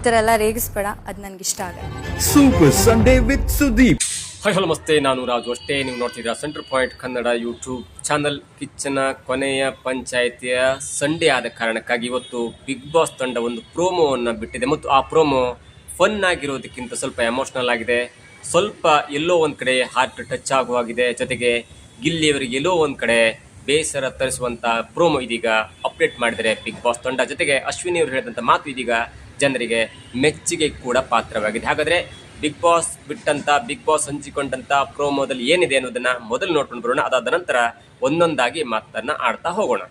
ಈ ಥರ ಎಲ್ಲ ರೇಗಿಸ್ಬೇಡ, ಅದು ನನಗೆ ಇಷ್ಟ ಆಗಲ್ಲ. Super Sunday with Sudeep. Hi hello namaste, ನಾನು ರಾಜು. ಅಷ್ಟೇ ನೀವು ನೋಡ್ತಿದ್ದೀರಾ centre point Kannada YouTube channel. ಕಿಚ್ಚನ ಕೊನೆಯ ಪಂಚಾಯಿತಿಯ ಸಂಡೇ ಆದ ಕಾರಣಕ್ಕಾಗಿ ಇವತ್ತು ಬಿಗ್ ಬಾಸ್ ತಂಡ ಒಂದು ಪ್ರೋಮೋವನ್ನು ಬಿಟ್ಟಿದೆ ಮತ್ತು ಆ ಪ್ರೋಮೋ ಫನ್ ಆಗಿರೋದಕ್ಕಿಂತ ಸ್ವಲ್ಪ ಎಮೋಷ್ನಲ್ ಆಗಿದೆ. ಸ್ವಲ್ಪ ಎಲ್ಲೋ ಒಂದು ಕಡೆ ಹಾರ್ಟ್ ಟಚ್ ಆಗುವಾಗಿದೆ. ಜೊತೆಗೆ ಗಿಲ್ಲಿಯವರಿಗೆ ಎಲ್ಲೋ ಒಂದು ಕಡೆ ಬೇಸರ ತರಿಸುವಂಥ ಪ್ರೋಮೋ ಇದೀಗ ಅಪ್ಡೇಟ್ ಮಾಡಿದರೆ ಬಿಗ್ ಬಾಸ್ ತಂಡ. ಜೊತೆಗೆ ಅಶ್ವಿನಿ ಅವರು ಹೇಳಿದಂಥ ಮಾತು ಇದೀಗ ಜನರಿಗೆ ಮೆಚ್ಚುಗೆ ಕೂಡ ಪಾತ್ರವಾಗಿದೆ. ಹಾಗಾದರೆ ಬಿಗ್ ಬಾಸ್ ಬಿಟ್ಟಂತ, ಬಿಗ್ ಬಾಸ್ ಹಂಚಿಕೊಂಡಂತ ಪ್ರೋಮೋದಲ್ಲಿ ಏನಿದೆ ಅನ್ನೋದನ್ನ ಮೊದಲು ನೋಡ್ಕೊಂಡು ಬರೋಣ. ಅದಾದ ನಂತರ ಒಂದೊಂದಾಗಿ ಮಾತನ್ನ ಆಡ್ತಾ ಹೋಗೋಣ.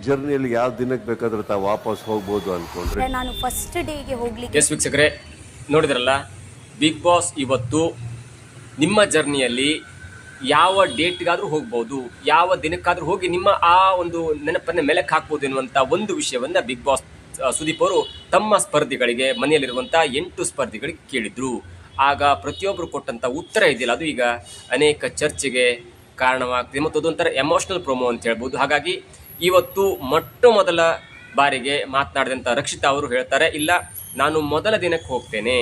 ಜರ್ನಿಯಲ್ಲಿ ಯಾವ ದಿನಕ್ಕೆ ಬೇಕಾದ್ರೂ ತಾವು ವಾಪಸ್ ಹೋಗ್ಬೋದು ಅನ್ಕೊಂಡ್ರೆ ನಾನು ಫಸ್ಟ್ ಡೇಗೆ ಹೋಗ್ಲಿಕ್ಕೆ. ಎಸ್ ವೀಕ್ಷಕರೇ, ನೋಡಿದ್ರಲ್ಲ, ಬಿಗ್ ಬಾಸ್ ಇವತ್ತು ನಿಮ್ಮ ಜರ್ನಿಯಲ್ಲಿ ಯಾವ ಡೇಟ್ಗಾದ್ರೂ ಹೋಗ್ಬೋದು, ಯಾವ ದಿನಕ್ಕಾದ್ರೂ ಹೋಗಿ ನಿಮ್ಮ ಆ ಒಂದು ನೆನಪನ್ನ ಮೆಲಕ್ಕೆ ಹಾಕ್ಬೋದು ಎನ್ನುವಂಥ ಒಂದು ವಿಷಯವನ್ನ ಬಿಗ್ ಬಾಸ್ ಸುದೀಪ್ ಅವರು ತಮ್ಮ ಸ್ಪರ್ಧಿಗಳಿಗೆ, ಮನೆಯಲ್ಲಿರುವಂಥ 8 ಸ್ಪರ್ಧಿಗಳಿಗೆ ಕೇಳಿದ್ರು. ಆಗ ಪ್ರತಿಯೊಬ್ಬರು ಕೊಟ್ಟಂಥ ಉತ್ತರ ಇದೆಯಲ್ಲ, ಅದು ಈಗ ಅನೇಕ ಚರ್ಚೆಗೆ ಕಾರಣವಾಗ್ತದೆ ಮತ್ತು ಅದೊಂಥರ ಎಮೋಷ್ನಲ್ ಪ್ರೋಮೋ ಅಂತ ಹೇಳ್ಬೋದು. ಹಾಗಾಗಿ ಇವತ್ತು ಮೊಟ್ಟ ಮೊದಲ ಬಾರಿಗೆ ಮಾತನಾಡಿದಂಥ ರಕ್ಷಿತಾ ಅವರು ಹೇಳ್ತಾರೆ, ಇಲ್ಲ ನಾನು ಮೊದಲ ದಿನಕ್ಕೆ ಹೋಗ್ತೇನೆ,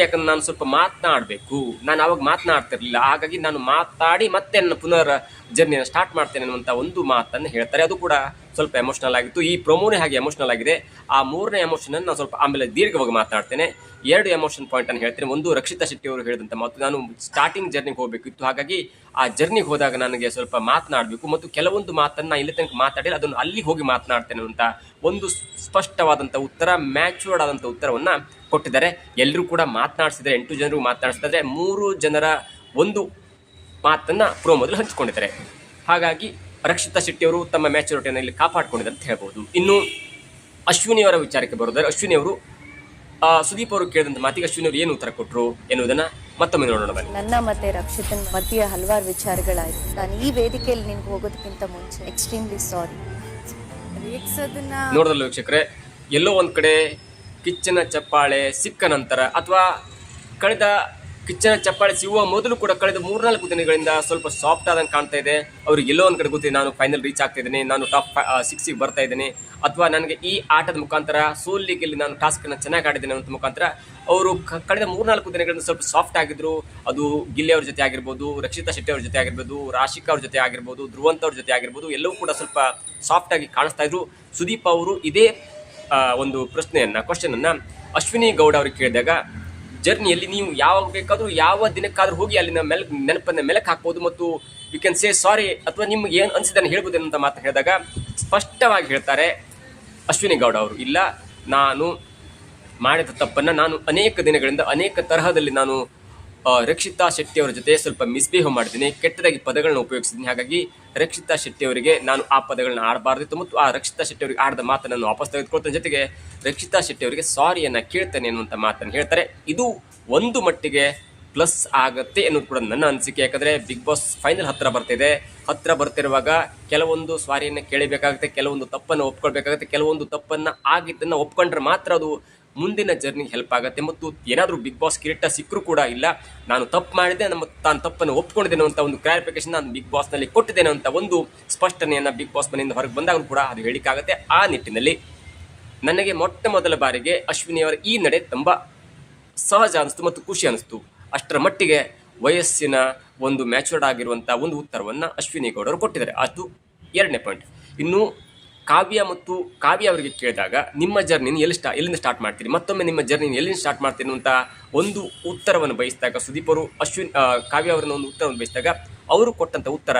ಯಾಕಂದ್ರೆ ನಾನು ಸ್ವಲ್ಪ ಮಾತನಾಡಬೇಕು, ನಾನು ಅವಾಗ ಮಾತನಾಡ್ತಿರ್ಲಿಲ್ಲ, ಹಾಗಾಗಿ ನಾನು ಮಾತಾಡಿ ಮತ್ತೆ ನನ್ನ ಪುನರ್ ಜರ್ನಿಯನ್ನು ಸ್ಟಾರ್ಟ್ ಮಾಡ್ತೇನೆ ಅನ್ನುವಂಥ ಒಂದು ಮಾತನ್ನು ಹೇಳ್ತಾರೆ. ಅದು ಕೂಡ ಸ್ವಲ್ಪ ಎಮೋಷ್ನಲ್ ಆಗಿತ್ತು. ಈ ಪ್ರೊಮೋನೇ ಹಾಗೆ ಎಮೋಷ್ನಲ್ ಆಗಿದೆ. ಆ ಮೂರನೇ ಎಮೋಷನನ್ನು ನಾನು ಸ್ವಲ್ಪ ಆಮೇಲೆ ದೀರ್ಘವಾಗಿ ಮಾತನಾಡ್ತೇನೆ. 2 ಎಮೋಷನ್ ಪಾಯಿಂಟನ್ನು ಹೇಳ್ತೇನೆ. ಒಂದು, ರಕ್ಷಿತಾ ಶೆಟ್ಟಿ ಅವರು ಹೇಳಿದಂಥ ಮಾತು, ನಾನು ಸ್ಟಾರ್ಟಿಂಗ್ ಜರ್ನಿಗೆ ಹೋಗಬೇಕಿತ್ತು, ಹಾಗಾಗಿ ಆ ಜರ್ನಿಗೆ ಹೋದಾಗ ನನಗೆ ಸ್ವಲ್ಪ ಮಾತನಾಡಬೇಕು ಮತ್ತು ಕೆಲವೊಂದು ಮಾತನ್ನು ಇಲ್ಲಿ ತನಕ ಮಾತಾಡಿಲ್ಲ, ಅದನ್ನು ಅಲ್ಲಿ ಹೋಗಿ ಮಾತನಾಡ್ತೇನೆ ಅಂತ ಒಂದು ಸ್ಪಷ್ಟವಾದಂಥ ಉತ್ತರ, ಮ್ಯಾಚೂರ್ಡ್ ಆದಂಥ ಉತ್ತರವನ್ನು ಕೊಟ್ಟಿದ್ದಾರೆ. ಎಲ್ಲರೂ ಕೂಡ ಮಾತನಾಡಿಸಿದರೆ, 8 ಜನರು ಮಾತನಾಡಿಸಿದ್ರೆ 3 ಜನರ ಒಂದು ಮಾತನ್ನು ಪ್ರೋಮೋದಲ್ಲಿ ಹಂಚಿಕೊಂಡಿದ್ದಾರೆ. ಹಾಗಾಗಿ ರಕ್ಷಿತಾ ಶೆಟ್ಟಿ ಅವರು ತಮ್ಮ ಮ್ಯಾಚುರಿಟಿಯನ್ನು ಇಲ್ಲಿ ಕಾಪಾಡಿಕೊಂಡಿದ್ದಾರೆ ಅಂತ ಹೇಳ್ಬೋದು. ಇನ್ನು ಅಶ್ವಿನಿ ಅವರ ವಿಚಾರಕ್ಕೆ ಬರೋದಾದ್ರೆ, ಅಶ್ವಿನಿ ಅವರು ಸುದೀಪ್ ಅವರು ಕೇಳಿದಂಥ ಮಾತಿಗೆ ಅಶ್ವಿನಿ ಅವರು ಏನು ಉತ್ತರ ಕೊಟ್ಟರು ಎನ್ನುವುದನ್ನ ಮತ್ತೊಮ್ಮೆ ನೋಡೋಣ ಬನ್ನಿ. ನನ್ನ ಮತ್ತೆ ರಕ್ಷಿತನ್ ಮಧ್ಯೆ ಹಲವಾರು ವಿಚಾರಗಳಾಯ್ತು. ನಾನು ಈ ವೇದಿಕೆಯಲ್ಲಿ ನಿನ್ಗೆ ಹೋಗೋದಕ್ಕಿಂತ ಮುಂಚೆ ಎಕ್ಸ್ಟ್ರೀಮ್ಲಿ ಸಾರಿ. ನೋಡೋದಲ್ಲ ವೀಕ್ಷಕರೇ, ಎಲ್ಲೋ ಒಂದು ಕಡೆ ಕಿಚ್ಚನ ಚಪ್ಪಾಳೆ ಸಿಕ್ಕ ನಂತರ, ಅಥವಾ ಕಳೆದ ಕಿಚ್ಚನ ಚಪ್ಪಾಳೆ ಸಿಗುವ ಮೊದಲು ಕೂಡ ಕಳೆದ 3-4 ದಿನಗಳಿಂದ ಸ್ವಲ್ಪ ಸಾಫ್ಟ್ ಆದಂಗೆ ಕಾಣ್ತಾ ಇದೆ. ಅವ್ರಿಗೆ ಎಲ್ಲೋ ಒಂದು ಕಡೆ ಗೊತ್ತಿದೆ, ನಾನು ಫೈನಲ್ ರೀಚ್ ಆಗ್ತಾ ಇದ್ದೀನಿ, ನಾನು ಟಾಪ್ 6ಗೆ ಬರ್ತಾ ಇದ್ದೀನಿ, ಅಥವಾ ನನಗೆ ಈ ಆಟದ ಮುಖಾಂತರ ಸೋಲಿಗೆಲ್ಲಿ ನಾನು ಟಾಸ್ಕನ್ನು ಚೆನ್ನಾಗಿ ಆಡಿದ್ದೇನೆ ಅನ್ನೋ ಮುಖಾಂತರ ಅವರು ಕಳೆದ 3-4 ದಿನಗಳಿಂದ ಸ್ವಲ್ಪ ಸಾಫ್ಟ್ ಆಗಿದ್ರು. ಅದು ಗಿಲ್ಲಿ ಅವ್ರ ಜೊತೆ ಆಗಿರ್ಬೋದು, ರಕ್ಷಿತಾ ಶೆಟ್ಟಿ ಅವ್ರ ಜೊತೆ ಆಗಿರ್ಬೋದು, ರಾಶಿಕಾ ಅವ್ರ ಜೊತೆ ಆಗಿರ್ಬೋದು, ಧ್ರುವಂತ್ ಅವ್ರ ಜೊತೆ ಆಗಿರ್ಬೋದು, ಎಲ್ಲವೂ ಕೂಡ ಸ್ವಲ್ಪ ಸಾಫ್ಟ್ ಆಗಿ ಕಾಣಿಸ್ತಾ ಇದ್ರು. ಸುದೀಪ್ ಅವರು ಇದೇ ಒಂದು ಕ್ವಶನನ್ನು ಅಶ್ವಿನಿ ಗೌಡ ಅವ್ರಿಗೆ ಕೇಳಿದಾಗ, ಜರ್ನಿಯಲ್ಲಿ ನೀವು ಯಾವಾಗ ಬೇಕಾದರೂ ಯಾವ ದಿನಕ್ಕಾದ್ರೂ ಹೋಗಿ ಅಲ್ಲಿನ ನೆನಪನ್ನ ಮೆಲಕ್ಕೆ ಹಾಕ್ಬೋದು ಮತ್ತು ಯು ಕ್ಯಾನ್ ಸೇ ಸಾರಿ, ಅಥವಾ ನಿಮ್ಗೆ ಏನು ಅನಿಸಿದನ್ನು ಹೇಳ್ಬೋದು ಅಂತ ಮಾತು ಹೇಳಿದಾಗ ಸ್ಪಷ್ಟವಾಗಿ ಹೇಳ್ತಾರೆ ಅಶ್ವಿನಿ ಗೌಡ ಅವರು, ಇಲ್ಲ ನಾನು ಮಾಡಿದ ತಪ್ಪನ್ನು ನಾನು ಅನೇಕ ದಿನಗಳಿಂದ ಅನೇಕ ತರಹದಲ್ಲಿ ನಾನು ರಕ್ಷಿತಾ ಶೆಟ್ಟಿ ಅವರ ಜೊತೆ ಸ್ವಲ್ಪ ಮಿಸ್ಬಿಹೇವ್ ಮಾಡಿದ್ದೀನಿ, ಕೆಟ್ಟದಾಗಿ ಪದಗಳನ್ನ ಉಪಯೋಗಿಸಿದ್ದೀನಿ. ಹಾಗಾಗಿ ರಕ್ಷಿತಾ ಶೆಟ್ಟಿ ಅವರಿಗೆ ನಾನು ಆ ಪದಗಳನ್ನ ಆಡಬಾರ್ದಿತ್ತು ಮತ್ತು ಆ ರಕ್ಷಿತಾ ಶೆಟ್ಟಿ ಅವರಿಗೆ ಆಡಿದ ಮಾತನ್ನು ನಾನು ವಾಪಸ್ ತೆಗೆದುಕೊಳ್ತೇನೆ, ಜೊತೆಗೆ ರಕ್ಷಿತಾ ಶೆಟ್ಟಿ ಅವರಿಗೆ ಸಾರಿಯನ್ನು ಕೇಳ್ತೇನೆ ಅನ್ನುವಂಥ ಮಾತನ್ನು ಹೇಳ್ತಾರೆ. ಇದು ಒಂದು ಮಟ್ಟಿಗೆ ಪ್ಲಸ್ ಆಗುತ್ತೆ ಅನ್ನೋದು ಕೂಡ ನನ್ನ ಅನಿಸಿಕೆ. ಯಾಕಂದರೆ ಬಿಗ್ ಬಾಸ್ ಫೈನಲ್ ಹತ್ತಿರ ಬರ್ತಿರುವಾಗ ಕೆಲವೊಂದು ಸಾರಿಯನ್ನು ಕೇಳಬೇಕಾಗುತ್ತೆ, ಕೆಲವೊಂದು ತಪ್ಪನ್ನು ಒಪ್ಕೊಳ್ಬೇಕಾಗುತ್ತೆ, ಕೆಲವೊಂದು ತಪ್ಪನ್ನು ಆಗಿದ್ದನ್ನು ಒಪ್ಕೊಂಡ್ರೆ ಮಾತ್ರ ಅದು ಮುಂದಿನ ಜರ್ನಿಗೆ ಹೆಲ್ಪ್ ಆಗುತ್ತೆ. ಮತ್ತು ಏನಾದರೂ ಬಿಗ್ ಬಾಸ್ ಕಿರೀಟ ಸಿಕ್ಕರೂ ಕೂಡ, ಇಲ್ಲ ನಾನು ತಪ್ಪು ಮಾಡಿದೆ, ತಾನು ತಪ್ಪನ್ನು ಒಪ್ಕೊಂಡಿದ್ದೇನೆ ಅಂತ ಒಂದು ಕ್ಲಾರಿಫಿಕೇಶನ್ ನಾನು ಬಿಗ್ ಬಾಸ್ನಲ್ಲಿ ಕೊಟ್ಟಿದ್ದೇನೆ ಅಂತ ಒಂದು ಸ್ಪಷ್ಟನೆಯನ್ನು ಬಿಗ್ ಬಾಸ್ ಮನೆಯಿಂದ ಹೊರಗೆ ಬಂದಾಗ ಕೂಡ ಅದು ಹೇಳಿಕಾಗುತ್ತೆ. ಆ ನಿಟ್ಟಿನಲ್ಲಿ ನನಗೆ ಮೊಟ್ಟ ಮೊದಲ ಬಾರಿಗೆ ಅಶ್ವಿನಿಯವರ ಈ ನಡೆ ತುಂಬ ಸಹಜ ಅನಿಸ್ತು ಮತ್ತು ಖುಷಿ ಅನಿಸ್ತು. ಅಷ್ಟರ ಮಟ್ಟಿಗೆ ವಯಸ್ಸಿನ ಒಂದು ಮ್ಯಾಚೂರ್ಡ್ ಆಗಿರುವಂಥ ಒಂದು ಉತ್ತರವನ್ನು ಅಶ್ವಿನಿ ಗೌಡರು ಕೊಟ್ಟಿದ್ದಾರೆ. ಅದು 2ನೇ ಪಾಯಿಂಟ್. ಇನ್ನು ಕಾವ್ಯ ಅವರಿಗೆ ಕೇಳಿದಾಗ, ನಿಮ್ಮ ಜರ್ನಿನ ಎಲ್ಲಿಂದ ಸ್ಟಾರ್ಟ್ ಮಾಡ್ತೀರಿ, ಮತ್ತೊಮ್ಮೆ ನಿಮ್ಮ ಜರ್ನಿನ ಎಲ್ಲಿಂದ ಸ್ಟಾರ್ಟ್ ಮಾಡ್ತೀನಿ ಅಂತ ಒಂದು ಉತ್ತರವನ್ನು ಬಯಸಿದಾಗ, ಸುದೀಪ್ ಅವರು ಕಾವ್ಯ ಅವರನ್ನ ಒಂದು ಉತ್ತರವನ್ನು ಬಯಸಿದಾಗ ಅವರು ಕೊಟ್ಟಂಥ ಉತ್ತರ,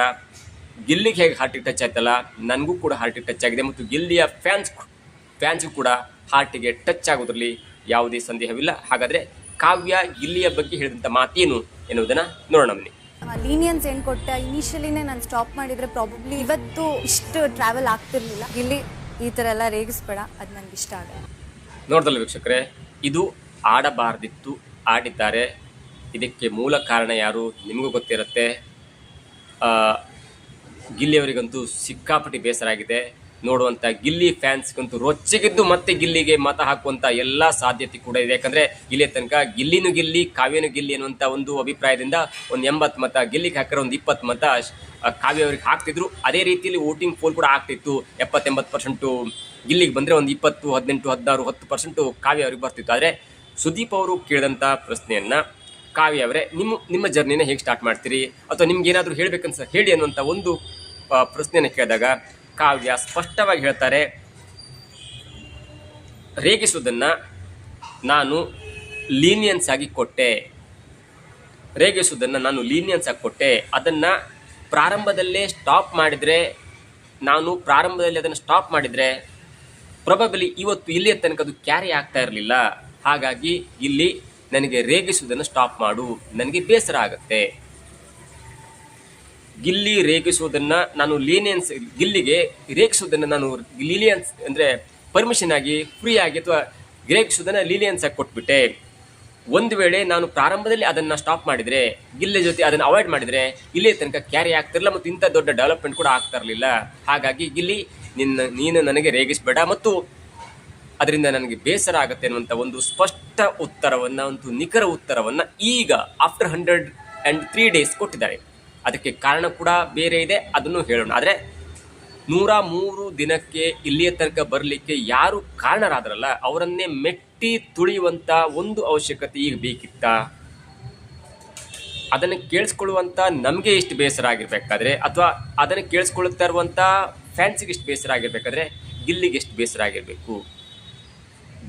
ಗಿಲ್ಲಿಗೆ ಹೇಗೆ ಹಾರ್ಟಿಗೆ ಟಚ್ ಆಯ್ತಲ್ಲ, ನನಗೂ ಕೂಡ ಹಾರ್ಟಿಗೆ ಟಚ್ ಆಗಿದೆ ಮತ್ತು ಗಿಲ್ಲಿಯ ಫ್ಯಾನ್ಸ್ಗೂ ಕೂಡ ಹಾರ್ಟಿಗೆ ಟಚ್ ಆಗೋದ್ರಲ್ಲಿ ಯಾವುದೇ ಸಂದೇಹವಿಲ್ಲ. ಹಾಗಾದರೆ ಕಾವ್ಯ ಗಿಲ್ಲಿಯ ಬಗ್ಗೆ ಹೇಳಿದಂಥ ಮಾತೇನು ಎನ್ನುವುದನ್ನು ನೋಡೋಣ ಬನ್ನಿ. ಲೀನಿಯನ್ಸ್ ಏನು ಕೊಟ್ಟ, ಇನಿಷಿಯಲಿನೇ ನಾನು ಸ್ಟಾಪ್ ಮಾಡಿದರೆ ಪ್ರಾಬಬ್ಲಿ ಇವತ್ತು ಇಷ್ಟು ಟ್ರಾವೆಲ್ ಆಗ್ತಿರ್ಲಿಲ್ಲ. ಇಲ್ಲಿ ಈ ಥರ ಎಲ್ಲ ರೇಗಿಸ್ಬೇಡ, ಅದು ನನಗೆ ಇಷ್ಟ ಆಗಲ್ಲ. ನೋಡ್ದಲ್ಲ ವೀಕ್ಷಕರೇ, ಇದು ಆಡಬಾರ್ದಿತ್ತು, ಆಡಿದ್ದಾರೆ. ಇದಕ್ಕೆ ಮೂಲ ಕಾರಣ ಯಾರು ನಿಮಗೂ ಗೊತ್ತಿರುತ್ತೆ. ಗಿಲ್ಲಿಯವರಿಗಂತೂ ಸಿಕ್ಕಾಪಟ್ಟಿ ಬೇಸರ ಆಗಿದೆ. ನೋಡುವಂಥ ಗಿಲ್ಲಿ ಫ್ಯಾನ್ಸ್ಗಂತೂ ರೊಚ್ಚಿಗಿದ್ದು ಮತ್ತೆ ಗಿಲ್ಲಿಗೆ ಮತ ಹಾಕುವಂಥ ಎಲ್ಲ ಸಾಧ್ಯತೆ ಕೂಡ ಇದೆ. ಯಾಕಂದರೆ ಇಲ್ಲಿ ತನಕ ಗಿಲ್ಲಿನೂ ಗಿಲ್ಲಿ ಕಾವ್ಯನೂ ಗಿಲ್ಲಿ ಅನ್ನುವಂಥ ಒಂದು ಅಭಿಪ್ರಾಯದಿಂದ ಒಂದು 80 ಮತ ಗಿಲ್ಲಿಗೆ ಹಾಕಿರೋ ಒಂದು 20 ಮತ ಕಾವ್ಯ ಅವ್ರಿಗೆ ಹಾಕ್ತಿದ್ರು. ಅದೇ ರೀತಿಯಲ್ಲಿ ವೋಟಿಂಗ್ ಪೋಲ್ ಕೂಡ ಆಗ್ತಿತ್ತು. 70-80% ಗಿಲ್ಲಿಗೆ ಬಂದರೆ ಒಂದು 20, 18, 16, 10% ಕಾವ್ಯ ಅವ್ರಿಗೆ ಬರ್ತಿತ್ತು. ಆದರೆ ಸುದೀಪ್ ಅವರು ಕೇಳಿದಂಥ ಪ್ರಶ್ನೆಯನ್ನು ಕಾವ್ಯ ಅವರೇ ನಿಮ್ಮ ಜರ್ನಿನ ಹೇಗೆ ಸ್ಟಾರ್ಟ್ ಮಾಡ್ತೀರಿ ಅಥವಾ ನಿಮ್ಗೆ ಏನಾದರೂ ಹೇಳ್ಬೇಕನ್ಸ ಹೇಳಿ ಅನ್ನುವಂಥ ಒಂದು ಪ್ರಶ್ನೆಯನ್ನು ಕೇಳಿದಾಗ ಕಾವ್ಯ ಸ್ಪಷ್ಟವಾಗಿ ಹೇಳ್ತಾರೆ, ರೇಗಿಸುವುದನ್ನು ನಾನು ಲೀನಿಯನ್ಸ್ ಆಗಿ ಕೊಟ್ಟೆ. ಅದನ್ನು ಪ್ರಾರಂಭದಲ್ಲೇ ಸ್ಟಾಪ್ ಮಾಡಿದರೆ ಪ್ರೊಬಬಲಿ ಇವತ್ತು ಇಲ್ಲಿಯ ತನಕ ಅದು ಕ್ಯಾರಿ ಆಗ್ತಾ ಇರಲಿಲ್ಲ. ಹಾಗಾಗಿ ಇಲ್ಲಿ ನನಗೆ ರೇಗಿಸುವುದನ್ನು ಸ್ಟಾಪ್ ಮಾಡು, ನನಗೆ ಬೇಸರ ಆಗುತ್ತೆ. ಗಿಲ್ಲಿ ರೇಗಿಸುವುದನ್ನು ನಾನು ಗಿಲ್ಲಿಗೆ ರೇಗಿಸುವುದನ್ನು ನಾನು ಲೀಲಿಯನ್ಸ್ ಅಂದರೆ ಪರ್ಮಿಷನ್ ಆಗಿ ಫ್ರೀ ಆಗಿ ಅಥವಾ ರೇಗಿಸುವುದನ್ನು ಲೀಲಿಯನ್ಸ್ ಆಗಿ ಕೊಟ್ಬಿಟ್ಟೆ. ಒಂದು ವೇಳೆ ನಾನು ಪ್ರಾರಂಭದಲ್ಲಿ ಅದನ್ನು ಸ್ಟಾಪ್ ಮಾಡಿದರೆ, ಗಿಲ್ಲಿ ಜೊತೆ ಅದನ್ನು ಅವಾಯ್ಡ್ ಮಾಡಿದರೆ ಇಲ್ಲೇ ತನಕ ಕ್ಯಾರಿ ಆಗ್ತಿರಲಿಲ್ಲ ಮತ್ತು ಇಂಥ ದೊಡ್ಡ ಡೆವಲಪ್ಮೆಂಟ್ ಕೂಡ ಆಗ್ತಾ ಇರಲಿಲ್ಲ. ಹಾಗಾಗಿ ಗಿಲ್ಲಿ ನೀನು ನನಗೆ ರೇಗಿಸಬೇಡ ಮತ್ತು ಅದರಿಂದ ನನಗೆ ಬೇಸರ ಆಗುತ್ತೆ ಅನ್ನುವಂಥ ಒಂದು ಸ್ಪಷ್ಟ ಉತ್ತರವನ್ನು, ಒಂದು ನಿಖರ ಉತ್ತರವನ್ನು ಈಗ ಆಫ್ಟರ್ 103 days ಕೊಟ್ಟಿದ್ದಾರೆ. ಅದಕ್ಕೆ ಕಾರಣ ಕೂಡ ಬೇರೆ ಇದೆ, ಅದನ್ನು ಹೇಳೋಣ. ಆದರೆ 103 ದಿನಕ್ಕೆ ಇಲ್ಲಿಯ ತನಕ ಬರಲಿಕ್ಕೆ ಯಾರು ಕಾರಣರಾದ್ರಲ್ಲ ಅವರನ್ನೇ ಮೆಟ್ಟಿ ತುಳಿಯುವಂಥ ಒಂದು ಅವಶ್ಯಕತೆ ಈಗ ಬೇಕಿತ್ತ? ಅದನ್ನು ಕೇಳಿಸ್ಕೊಳ್ಳುವಂಥ ನಮಗೆ ಎಷ್ಟು ಬೇಸರ ಆಗಿರಬೇಕಾದ್ರೆ ಅಥವಾ ಅದನ್ನು ಕೇಳಿಸ್ಕೊಳ್ತಾ ಇರುವಂಥ ಫ್ಯಾನ್ಸಿಗೆ ಎಷ್ಟು ಬೇಸರ ಆಗಿರಬೇಕಾದ್ರೆ ಗಿಲ್ಲಿಗೆ ಎಷ್ಟು ಬೇಸರ ಆಗಿರಬೇಕು?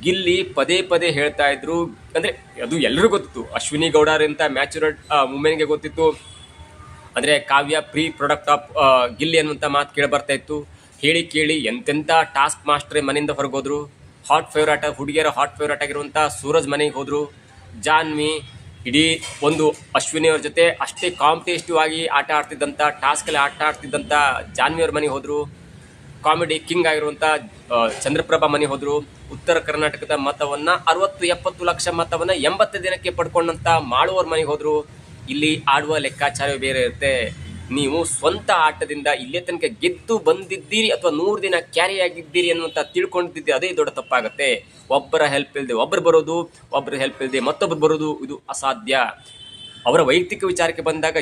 ಗಿಲ್ಲಿ ಪದೇ ಪದೇ ಹೇಳ್ತಾ ಇದ್ರು, ಅಂದರೆ ಅದು ಎಲ್ಲರಿಗೂ ಗೊತ್ತಿತ್ತು. ಅಶ್ವಿನಿ ಗೌಡರಿಂದ ಮ್ಯಾಚುರಡ್ ವುಮೆನ್ಗೆ ಗೊತ್ತಿತ್ತು. ಅಂದರೆ ಕಾವ್ಯ ಪ್ರೀ ಪ್ರಾಡಕ್ಟ್ ಆಫ್ ಗಿಲ್ಲಿ ಅನ್ನುವಂಥ ಮಾತು ಕೇಳಿ ಬರ್ತಾ ಇತ್ತು. ಹೇಳಿ ಕೇಳಿ ಎಂತೆಂಥ ಟಾಸ್ಕ್ ಮಾಸ್ಟ್ರೇ ಮನೆಯಿಂದ ಹೊರಗೋದ್ರು. ಹುಡುಗಿಯರ ಹಾಟ್ ಫೇವ್ರೇಟ್ ಆಗಿರುವಂಥ ಸೂರಜ್ ಮನೆಗೆ ಹೋದರು. ಜಾನ್ವಿ ಇಡೀ ಒಂದು ಅಶ್ವಿನಿಯವ್ರ ಜೊತೆ ಅಷ್ಟೇ ಕಾಂಪಿಟೇಟಿವ್ ಆಗಿ ಟಾಸ್ಕಲ್ಲಿ ಆಟ ಆಡ್ತಿದ್ದಂಥ ಜಾನ್ವಿಯವ್ರ ಮನೆಗೆ ಹೋದರು. ಕಾಮಿಡಿ ಕಿಂಗ್ ಆಗಿರುವಂಥ ಚಂದ್ರಪ್ರಭಾ ಮನೆಗೆ ಹೋದರು. ಉತ್ತರ ಕರ್ನಾಟಕದ ಮತವನ್ನು 60-70 ಲಕ್ಷ ಮತವನ್ನು 80 ದಿನಕ್ಕೆ ಪಡ್ಕೊಂಡಂಥ ಮಾಳುವವ್ರ ಮನೆಗೆ ಹೋದರು. ಇಲ್ಲಿ ಆಡುವ ಲೆಕ್ಕಾಚಾರ ಬೇರೆ ಇರುತ್ತೆ. ನೀವು ಸ್ವಂತ ಆಟದಿಂದ ಇಲ್ಲೇ ತನಕ ಗೆದ್ದು ಬಂದಿದ್ದೀರಿ ಅಥವಾ 100 ದಿನ ಕ್ಯಾರಿ ಆಗಿದ್ದೀರಿ ಅನ್ನುವಂಥ ತಿಳ್ಕೊಂಡಿದ್ದೆ, ಅದೇ ದೊಡ್ಡ ತಪ್ಪಾಗುತ್ತೆ. ಒಬ್ಬರ ಹೆಲ್ಪ್ ಇಲ್ಲದೆ ಒಬ್ಬರು ಬರೋದು, ಒಬ್ಬರ ಹೆಲ್ಪ್ ಇಲ್ಲದೆ ಮತ್ತೊಬ್ಬರು ಬರೋದು, ಇದು ಅಸಾಧ್ಯ. ಅವರ ವೈಯಕ್ತಿಕ ವಿಚಾರಕ್ಕೆ ಬಂದಾಗ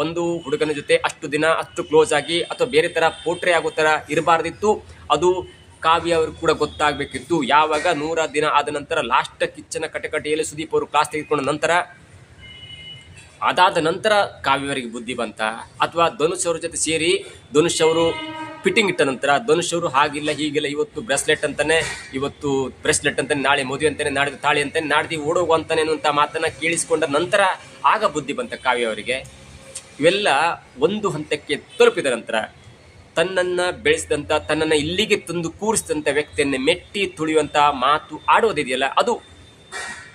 ಒಂದು ಹುಡುಗನ ಜೊತೆ ಅಷ್ಟು ದಿನ ಅಷ್ಟು ಕ್ಲೋಸ್ ಆಗಿ ಅಥವಾ ಬೇರೆ ಥರ ಪೋಟ್ರೆ ಆಗೋ ಥರ ಇರಬಾರ್ದಿತ್ತು. ಅದು ಕಾವ್ಯ ಅವ್ರಿಗೆ ಕೂಡ ಗೊತ್ತಾಗಬೇಕಿತ್ತು. ಯಾವಾಗ 100 ದಿನ ಆದ ನಂತರ ಲಾಸ್ಟ್ ಕಿಚ್ಚನ ಕಟಕಟಿಯಲ್ಲಿ ಸುದೀಪ್ ಅವರು ಕ್ಲಾಸ್ ತೆಗೆದುಕೊಂಡ ನಂತರ, ಅದಾದ ನಂತರ ಕಾವ್ಯವರಿಗೆ ಬುದ್ಧಿ ಬಂತ ಅಥವಾ ಧನುಷ್ ಅವ್ರ ಜೊತೆ ಸೇರಿ ಧನುಷ್ ಅವರು ಫಿಟ್ಟಿಂಗ್ ಇಟ್ಟ ನಂತರ ಧನುಷ್ ಅವರು ಹಾಗಿಲ್ಲ ಹೀಗಿಲ್ಲ, ಇವತ್ತು ಬ್ರೆಸ್ಲೆಟ್ ಅಂತಾನೆ, ನಾಳೆ ಮದುವೆ ಅಂತಾನೆ, ನಾಡಿದ್ದು ತಾಳಿ ಅಂತಾನೆ, ನಾಡ್ದು ಓಡೋಗು ಅಂತಾನೆ ಅನ್ನುವಂಥ ಮಾತನ್ನು ಕೇಳಿಸಿಕೊಂಡ ನಂತರ ಆಗ ಬುದ್ಧಿ ಬಂತ ಕಾವ್ಯ ಅವರಿಗೆ. ಇವೆಲ್ಲ ಒಂದು ಹಂತಕ್ಕೆ ತಲುಪಿದ ನಂತರ ತನ್ನನ್ನು ಬೆಳೆಸಿದಂಥ, ತನ್ನನ್ನು ಇಲ್ಲಿಗೆ ತಂದು ಕೂರಿಸಿದಂಥ ವ್ಯಕ್ತಿಯನ್ನು ಮೆಟ್ಟಿ ತುಳಿಯುವಂಥ ಮಾತು ಆಡೋದಿದೆಯಲ್ಲ, ಅದು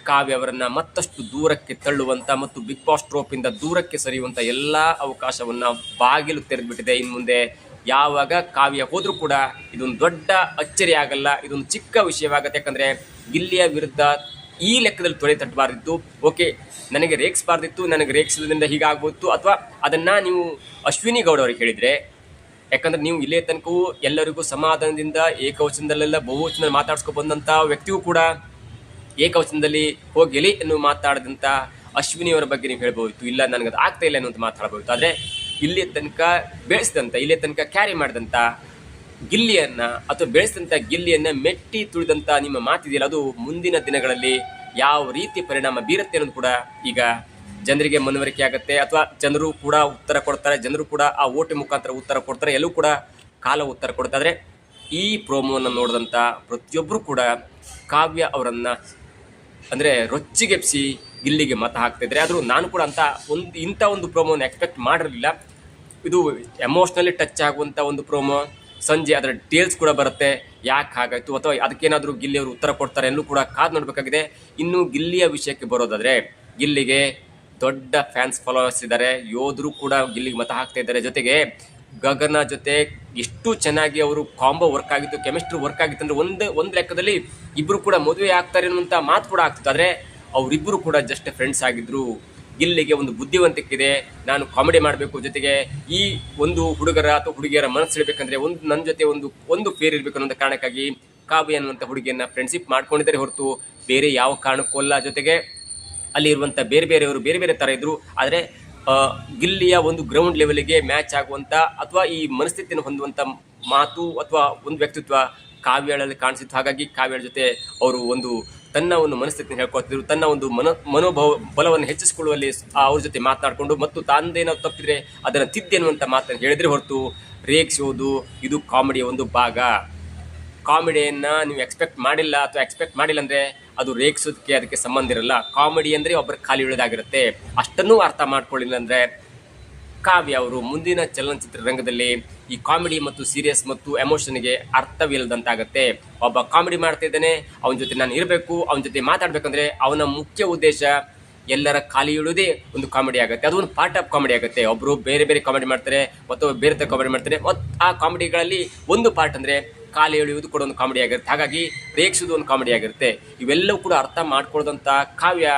ಕಾವ್ಯ ಅವರನ್ನು ಮತ್ತಷ್ಟು ದೂರಕ್ಕೆ ತಳ್ಳುವಂಥ ಮತ್ತು ಬಿಗ್ ಬಾಸ್ ಟ್ರೋಪಿಂದ ದೂರಕ್ಕೆ ಸರಿಯುವಂಥ ಎಲ್ಲ ಅವಕಾಶವನ್ನು ಬಾಗಿಲು ತೆರೆದುಬಿಟ್ಟಿದೆ. ಇನ್ನು ಮುಂದೆ ಯಾವಾಗ ಕಾವ್ಯ ಹೋದರೂ ಕೂಡ ಇದೊಂದು ದೊಡ್ಡ ಅಚ್ಚರಿ ಆಗಲ್ಲ, ಇದೊಂದು ಚಿಕ್ಕ ವಿಷಯವಾಗುತ್ತೆ. ಯಾಕಂದರೆ ಗಿಲ್ಲಿಯ ವಿರುದ್ಧ ಈ ಲೆಕ್ಕದಲ್ಲಿ ತೊಡೆ ತಟ್ಟಬಾರ್ದಿತ್ತು. ಓಕೆ, ನನಗೆ ರೇಗಿಸಬಾರ್ದಿತ್ತು, ನನಗೆ ರೇಗಿಸೋದ್ರಿಂದ ಹೀಗಾಗ್ಬೋದಿತ್ತು, ಅಥವಾ ಅದನ್ನು ನೀವು ಅಶ್ವಿನಿ ಗೌಡ ಅವ್ರಿಗೆ ಹೇಳಿದರೆ, ಯಾಕಂದರೆ ನೀವು ಇಲ್ಲೇ ತನಕವೂ ಎಲ್ಲರಿಗೂ ಸಮಾಧಾನದಿಂದ ಏಕವಚನದಲ್ಲೆಲ್ಲ ಬಹುವಚನದಲ್ಲಿ ಮಾತಾಡ್ಸ್ಕೊ ಬಂದಂಥ ವ್ಯಕ್ತಿಯೂ ಕೂಡ ಏಕವಚನದಲ್ಲಿ ಹೋಗಿಲಿ ಎನ್ನುವ ಮಾತಾಡಿದಂಥ ಅಶ್ವಿನಿಯವರ ಬಗ್ಗೆ ನೀವು ಹೇಳ್ಬೋದಿತ್ತು. ಇಲ್ಲ, ನನಗದು ಆಗ್ತಾ ಇಲ್ಲ ಅನ್ನೋದು ಮಾತಾಡ್ಬೋದಿತ್ತು. ಆದರೆ ಇಲ್ಲಿಯ ತನಕ ಬೆಳೆಸಿದಂಥ, ಇಲ್ಲಿಯ ತನಕ ಕ್ಯಾರಿ ಮಾಡಿದಂಥ ಗಿಲ್ಲಿಯನ್ನು ಅಥವಾ ಬೆಳೆಸಿದಂಥ ಗಿಲ್ಲಿಯನ್ನು ಮೆಟ್ಟಿ ತುಳಿದಂಥ ನಿಮ್ಮ ಮಾತಿದೆಯಲ್ಲ, ಅದು ಮುಂದಿನ ದಿನಗಳಲ್ಲಿ ಯಾವ ರೀತಿ ಪರಿಣಾಮ ಬೀರುತ್ತೆ ಅನ್ನೋದು ಕೂಡ ಈಗ ಜನರಿಗೆ ಮನವರಿಕೆ ಆಗುತ್ತೆ. ಅಥವಾ ಜನರು ಕೂಡ ಉತ್ತರ ಕೊಡ್ತಾರೆ, ಜನರು ಕೂಡ ಆ ಓಟಿ ಮುಖಾಂತರ ಉತ್ತರ ಕೊಡ್ತಾರೆ, ಎಲ್ಲೂ ಕೂಡ ಕಾಲ ಉತ್ತರ ಕೊಡ್ತಾರೆ. ಆದರೆ ಈ ಪ್ರೋಮೋವನ್ನು ನೋಡಿದಂಥ ಪ್ರತಿಯೊಬ್ಬರು ಕೂಡ ಕಾವ್ಯ ಅವರನ್ನು ಅಂದರೆ ರೊಚ್ಚಿಗೆಪ್ಸಿ ಗಿಲ್ಲಿಗೆ ಮತ ಹಾಕ್ತಿದ್ರೆ. ಆದರೂ ನಾನು ಕೂಡ ಇಂಥ ಒಂದು ಪ್ರೋಮೋನ ಎಕ್ಸ್ಪೆಕ್ಟ್ ಮಾಡಿರಲಿಲ್ಲ. ಇದು ಎಮೋಷ್ನಲಿ ಟಚ್ ಆಗುವಂಥ ಒಂದು ಪ್ರೋಮೋ. ಸಂಜೆ ಅದರ ಡೀಟೇಲ್ಸ್ ಕೂಡ ಬರುತ್ತೆ, ಯಾಕೆ ಹಾಗಾಯಿತು ಅಥವಾ ಅದಕ್ಕೇನಾದರೂ ಗಿಲ್ಲಿಯವರು ಉತ್ತರ ಕೊಡ್ತಾರೆ ಎಲ್ಲೂ ಕೂಡ ಕಾದು ನೋಡಬೇಕಾಗಿದೆ. ಇನ್ನು ಗಿಲ್ಲಿಯ ವಿಷಯಕ್ಕೆ ಬರೋದಾದರೆ, ಗಿಲ್ಲಿಗೆ ದೊಡ್ಡ ಫ್ಯಾನ್ಸ್ ಫಾಲೋವರ್ಸ್ ಇದ್ದಾರೆ, ಯೋಧರು ಕೂಡ ಗಿಲ್ಲಿಗೆ ಮತ ಹಾಕ್ತಾ ಇದ್ದಾರೆ. ಜೊತೆಗೆ ಗಗನ ಜೊತೆ ಎಷ್ಟು ಚೆನ್ನಾಗಿ ಅವರು ಕಾಂಬೋ ವರ್ಕ್ ಆಗಿತ್ತು, ಕೆಮಿಸ್ಟ್ರಿ ವರ್ಕ್ ಆಗಿತ್ತು. ಅಂದರೆ ಒಂದು ಲೆಕ್ಕದಲ್ಲಿ ಇಬ್ಬರು ಕೂಡ ಮದುವೆ ಆಗ್ತಾರೆ ಅನ್ನುವಂಥ ಮಾತು ಕೂಡ ಆಗ್ತಿತ್ತು. ಆದರೆ ಅವರಿಬ್ಬರು ಕೂಡ ಜಸ್ಟ್ ಫ್ರೆಂಡ್ಸ್ ಆಗಿದ್ದರು. ಗಿಲ್ಲಿಗೆ ಒಂದು ಬುದ್ಧಿವಂತಿಕೆ ಇದೆ, ನಾನು ಕಾಮಿಡಿ ಮಾಡಬೇಕು, ಜೊತೆಗೆ ಈ ಒಂದು ಹುಡುಗರ ಅಥವಾ ಹುಡುಗಿಯರ ಮನಸ್ಸು ಸೆಳೆಬೇಕಂದ್ರೆ ನನ್ನ ಜೊತೆ ಒಂದು ಫೇರ್ ಇರಬೇಕು ಅನ್ನೋ ಕಾರಣಕ್ಕಾಗಿ ಕಾವ್ಯ ಅನ್ನುವಂಥ ಹುಡುಗಿಯನ್ನ ಫ್ರೆಂಡ್ಶಿಪ್ ಮಾಡ್ಕೊಂಡಿದ್ದಾರೆ ಹೊರತು ಬೇರೆ ಯಾವ ಕಾರಣಕ್ಕೂ ಅಲ್ಲ. ಜೊತೆಗೆ ಅಲ್ಲಿ ಇರುವಂಥ ಬೇರೆಯವರು ಬೇರೆ ಥರ ಇದ್ರು, ಆದರೆ ಗಿಲ್ಲಿಯ ಒಂದು ಗ್ರೌಂಡ್ ಲೆವೆಲ್ಗೆ ಮ್ಯಾಚ್ ಆಗುವಂಥ ಅಥವಾ ಈ ಮನಸ್ಥಿತಿಯನ್ನು ಹೊಂದುವಂಥ ಮಾತು ಅಥವಾ ಒಂದು ವ್ಯಕ್ತಿತ್ವ ಕಾವ್ಯಗಳಲ್ಲಿ ಕಾಣಿಸಿತ್ತು. ಹಾಗಾಗಿ ಕಾವ್ಯಳ ಜೊತೆ ಅವರು ತನ್ನ ಒಂದು ಮನಸ್ಥಿತಿಯನ್ನು ಹೇಳ್ಕೊಳ್ತಿದ್ರು, ತನ್ನ ಒಂದು ಮನೋಭಾವ ಬಲವನ್ನು ಹೆಚ್ಚಿಸಿಕೊಳ್ಳುವಲ್ಲಿ ಅವ್ರ ಜೊತೆ ಮಾತನಾಡಿಕೊಂಡು ಮತ್ತು ತಾನದೇನೋ ತಪ್ಪಿದ್ರೆ ಅದನ್ನು ತಿದ್ದಿ ಅನ್ನುವಂಥ ಮಾತನ್ನು ಹೇಳಿದ್ರೆ ಹೊರತು ರೇಗಿಸೋದು ಇದು ಕಾಮಿಡಿಯ ಒಂದು ಭಾಗ. ಕಾಮಿಡಿಯನ್ನು ನೀವು ಎಕ್ಸ್ಪೆಕ್ಟ್ ಮಾಡಿಲ್ಲ ಅಂದರೆ ಅದು ರೇಗಿಸೋದಕ್ಕೆ ಅದಕ್ಕೆ ಸಂಬಂಧ ಇರಲ್ಲ. ಕಾಮಿಡಿ ಅಂದರೆ ಒಬ್ಬರ ಖಾಲಿ ಉಳಿದಾಗಿರುತ್ತೆ. ಅಷ್ಟನ್ನೂ ಅರ್ಥ ಮಾಡ್ಕೊಳ್ಳಿಲ್ಲ ಅಂದರೆ ಕಾವ್ಯ ಅವರು ಮುಂದಿನ ಚಲನಚಿತ್ರ ರಂಗದಲ್ಲಿ ಈ ಕಾಮಿಡಿ ಮತ್ತು ಸೀರಿಯಸ್ ಮತ್ತು ಎಮೋಷನ್ಗೆ ಅರ್ಥವಿಲ್ಲದಂತಾಗತ್ತೆ. ಒಬ್ಬ ಕಾಮಿಡಿ ಮಾಡ್ತಾ ಇದ್ದಾನೆ, ಅವನ ಜೊತೆ ನಾನು ಇರಬೇಕು, ಅವನ ಜೊತೆ ಮಾತಾಡಬೇಕಂದ್ರೆ ಅವನ ಮುಖ್ಯ ಉದ್ದೇಶ ಎಲ್ಲರ ಖಾಲಿ ಇಳುವುದೇ ಒಂದು ಕಾಮಿಡಿ ಆಗುತ್ತೆ. ಅದು ಒಂದು ಪಾರ್ಟ್ ಆಫ್ ಕಾಮಿಡಿ ಆಗುತ್ತೆ. ಒಬ್ಬರು ಬೇರೆ ಕಾಮಿಡಿ ಮಾಡ್ತಾರೆ, ಮತ್ತು ಬೇರೆ ಥರ ಕಾಮಿಡಿ ಮಾಡ್ತಾರೆ, ಮತ್ತು ಆ ಕಾಮಿಡಿಗಳಲ್ಲಿ ಒಂದು ಪಾರ್ಟ್ ಅಂದರೆ ಖಾಲಿ ಎಳೆಯುವುದು ಕೂಡ ಒಂದು ಕಾಮಿಡಿ ಆಗಿರುತ್ತೆ. ಹಾಗಾಗಿ ರೇಗಿಸೋದು ಒಂದು ಕಾಮಿಡಿ ಆಗಿರುತ್ತೆ. ಇವೆಲ್ಲವೂ ಕೂಡ ಅರ್ಥ ಮಾಡ್ಕೊಳ್ಳೋದಂಥ ಕಾವ್ಯ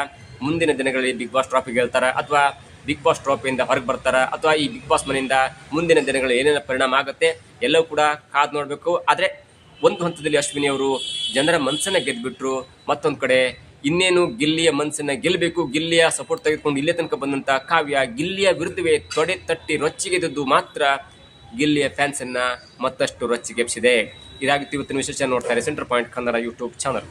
ಮುಂದಿನ ದಿನಗಳಲ್ಲಿ ಬಿಗ್ ಬಾಸ್ ಟ್ರಾಫಿಗೆ ಹೇಳ್ತಾರೆ, ಅಥವಾ ಬಿಗ್ ಬಾಸ್ ಟ್ರಾಫಿಯಿಂದ ಹೊರಗೆ ಬರ್ತಾರೆ, ಅಥವಾ ಈ ಬಿಗ್ ಬಾಸ್ ಮನೆಯಿಂದ ಮುಂದಿನ ದಿನಗಳಲ್ಲಿ ಏನೇನು ಪರಿಣಾಮ ಆಗುತ್ತೆ ಎಲ್ಲವೂ ಕೂಡ ಕಾದು ನೋಡಬೇಕು. ಆದರೆ ಒಂದು ಹಂತದಲ್ಲಿ ಅಶ್ವಿನಿ ಅವರು ಜನರ ಮನಸ್ಸನ್ನು ಗೆದ್ದುಬಿಟ್ರು. ಮತ್ತೊಂದು ಕಡೆ ಇನ್ನೇನು ಗಿಲ್ಲಿಯ ಮನಸ್ಸನ್ನು ಗೆಲ್ಲಬೇಕು, ಗಿಲ್ಲಿಯ ಸಪೋರ್ಟ್ ತೆಗೆದುಕೊಂಡು ಇಲ್ಲೇ ತನಕ ಬಂದಂಥ ಕಾವ್ಯ ಗಿಲ್ಲಿಯ ವಿರುದ್ಧವೇ ತೊಡೆ ತಟ್ಟಿ ರೊಚ್ಚಿಗೆದ್ದು ಮಾತ್ರ ಗಿಲ್ಲಿಯ ಫ್ಯಾನ್ಸನ್ನು ಮತ್ತಷ್ಟು ರೊಚ್ಚಿಗೆಬ್ಸಿದೆ. ಇದಾಗಿತ್ತು ಇವತ್ತಿನ ವಿಶೇಷ. ನೋಡ್ತಾರೆ centre point Kannada YouTube channel.